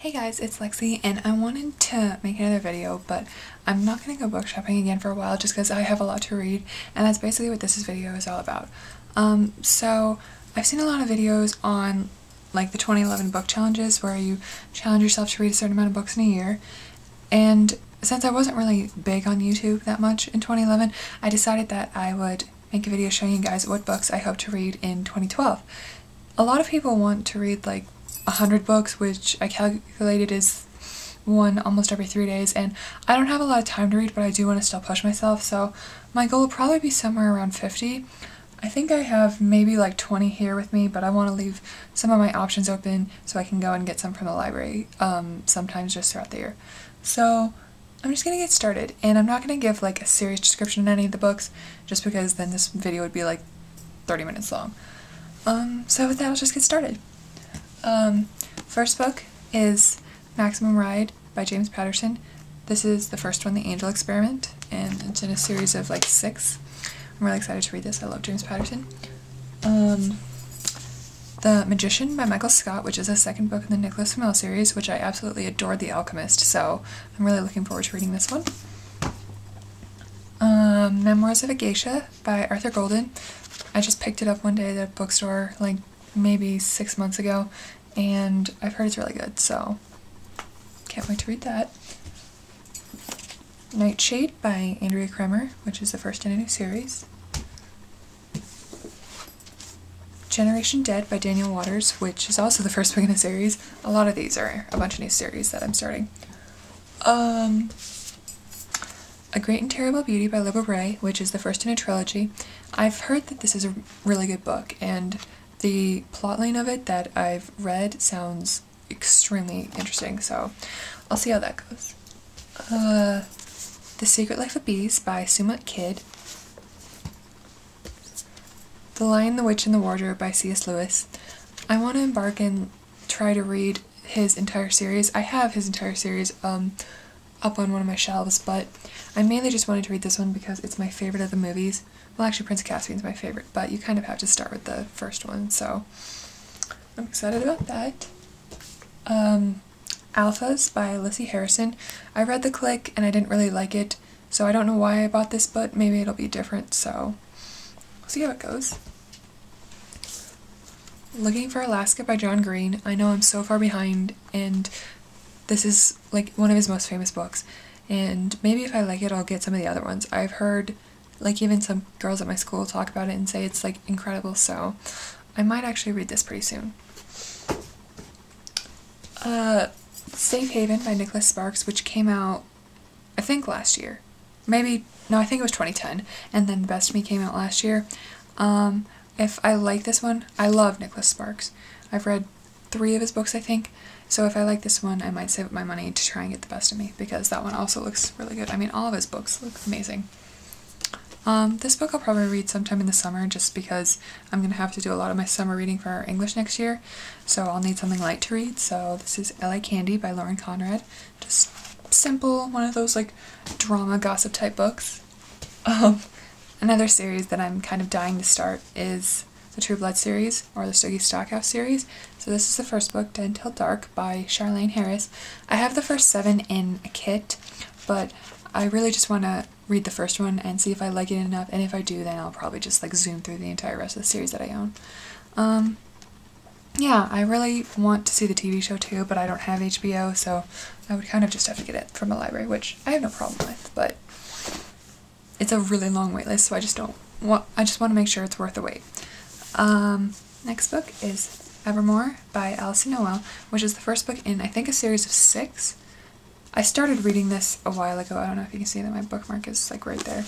Hey guys, it's Lexi, and I wanted to make another video, but I'm not going to go book shopping again for a while just because I have a lot to read, and that's basically what this video is all about. So I've seen a lot of videos on like the 2011 book challenges where you challenge yourself to read a certain amount of books in a year, and since I wasn't really big on YouTube that much in 2011, I decided that I would make a video showing you guys what books I hope to read in 2012. A lot of people want to read like 100 books, which I calculated is one almost every 3 days, and I don't have a lot of time to read, but I do want to still push myself, so my goal will probably be somewhere around 50. I think I have maybe like 20 here with me, but I want to leave some of my options open so I can go and get some from the library sometimes just throughout the year. So I'm just gonna get started, and I'm not gonna give like a serious description on any of the books just because then this video would be like 30 minutes long. So with that, I'll just get started. First book is Maximum Ride by James Patterson. This is the first one, The Angel Experiment, and it's in a series of like 6. I'm really excited to read this. I love James Patterson. The Magician by Michael Scott, which is the second book in the Nicholas Flamel series, which I absolutely adored The Alchemist, so I'm really looking forward to reading this one. Memoirs of a Geisha by Arthur Golden. I just picked it up one day at a bookstore like maybe 6 months ago, and I've heard it's really good, so can't wait to read that. Nightshade by Andrea Kremer, which is the first in a new series. Generation Dead by Daniel Waters, which is also the first book in the series. A lot of these are a bunch of new series that I'm starting. A Great and Terrible Beauty by Libba Bray, which is the first in a trilogy. I've heard that this is a really good book, and the plotline of it that I've read sounds extremely interesting, so I'll see how that goes. The Secret Life of Bees by Sumut Kid. The Lion, the Witch, and the Wardrobe by C.S. Lewis. I want to embark and try to read his entire series. I have his entire series up on one of my shelves, but I mainly just wanted to read this one because it's my favorite of the movies. Well, actually, Prince Caspian's my favorite, but you kind of have to start with the first one, so I'm excited about that. Alphas by Lexi Harrison. I read The Click and I didn't really like it, so I don't know why I bought this, but maybe it'll be different, so we'll see how it goes. Looking for Alaska by John Green. I know I'm so far behind, and this is like one of his most famous books, and maybe if I like it, I'll get some of the other ones. I've heard like even some girls at my school talk about it and say it's like incredible, so I might actually read this pretty soon. Safe Haven by Nicholas Sparks, which came out I think last year. Maybe, no, I think it was 2010, and then Best of Me came out last year. If I like this one, I love Nicholas Sparks. I've read 3 of his books, I think, so if I like this one, I might save up my money to try and get The Best of Me, because that one also looks really good. I mean, all of his books look amazing. This book I'll probably read sometime in the summer just because I'm going to have to do a lot of my summer reading for English next year, so I'll need something light to read. So this is L.A. Candy by Lauren Conrad. Just simple, one of those like drama gossip type books. Another series that I'm kind of dying to start is the True Blood series, or the Stogie Stockhouse series. So this is the first book, Dead Until Dark by Charlaine Harris. I have the first 7 in a kit, but I really just want to read the first one and see if I like it enough, and if I do, then I'll probably just like zoom through the entire rest of the series that I own. Yeah, I really want to see the TV show too, but I don't have HBO, so I would kind of just have to get it from a library, which I have no problem with, but it's a really long wait list, so I just want to make sure it's worth the wait. Next book is Evermore by Alison Noel, which is the first book in I think a series of 6. I started reading this a while ago. I don't know if you can see that my bookmark is like right there.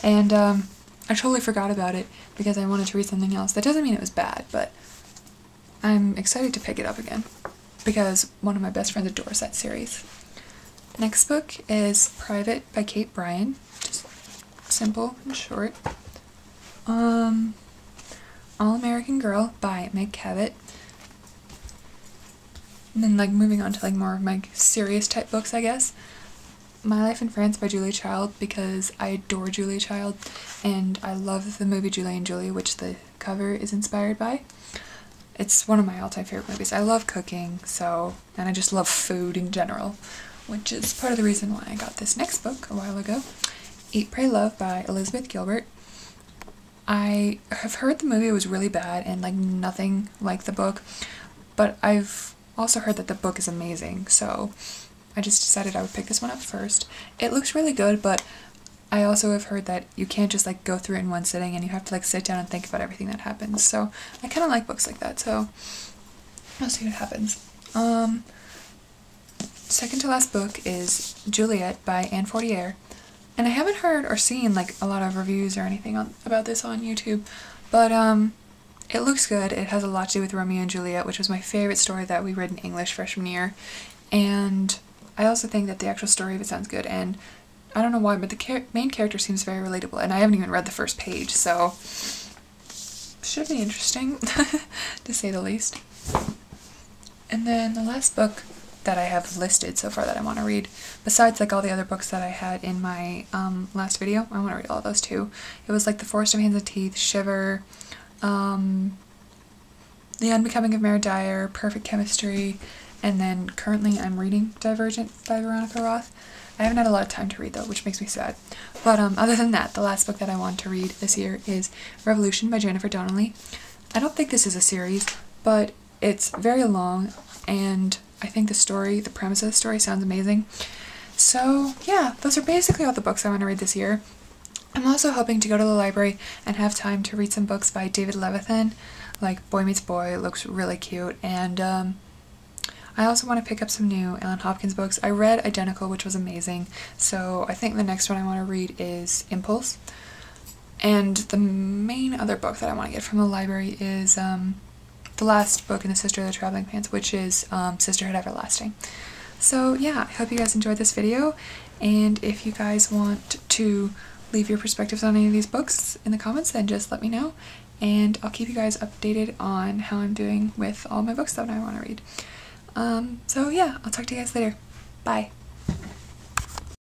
And I totally forgot about it because I wanted to read something else. That doesn't mean it was bad, but I'm excited to pick it up again because one of my best friends adores that series. Next book is Private by Kate Bryan. Just simple and short. All American Girl by Meg Cabot. And then like moving on to like more of my serious type books, I guess. My Life in France by Julia Child, because I adore Julia Child and I love the movie Julie and Julie, which the cover is inspired by. It's one of my all-time favorite movies. I love cooking, and I just love food in general, which is part of the reason why I got this next book a while ago. Eat, Pray, Love by Elizabeth Gilbert. I have heard the movie was really bad and like nothing like the book, but I've also heard that the book is amazing, so I just decided I would pick this one up first. It looks really good, but I also have heard that you can't just like go through it in one sitting and you have to like sit down and think about everything that happens, so I kind of like books like that, so I'll see what happens. Second to last book is Juliet by Anne Fortier. And I haven't heard or seen like a lot of reviews or anything about this on YouTube, but it looks good. It has a lot to do with Romeo and Juliet, which was my favorite story that we read in English freshman year, and I also think that the actual story of it sounds good, and I don't know why, but the main character seems very relatable, and I haven't even read the first page, so should be interesting, to say the least. And then the last book that I have listed so far that I want to read, besides like all the other books that I had in my last video, I want to read all of those too. It was like The Forest of Hands and Teeth, Shiver, The Unbecoming of Mare Dyer, Perfect Chemistry, and then currently I'm reading Divergent by Veronica Roth. I haven't had a lot of time to read though, which makes me sad. But other than that, the last book that I want to read this year is Revolution by Jennifer Donnelly. I don't think this is a series, but it's very long, and I think the premise of the story sounds amazing. So yeah, those are basically all the books I want to read this year. I'm also hoping to go to the library and have time to read some books by David Levithan, like Boy Meets Boy. It looks really cute, and I also want to pick up some new Ellen Hopkins books. I read Identical, which was amazing, so I think the next one I want to read is Impulse. And the main other book that I want to get from the library is the last book in the Sister of the Traveling Pants, which is Sisterhood Everlasting. So yeah, I hope you guys enjoyed this video, and if you guys want to leave your perspectives on any of these books in the comments, then just let me know, and I'll keep you guys updated on how I'm doing with all my books that I want to read. So yeah, I'll talk to you guys later. Bye.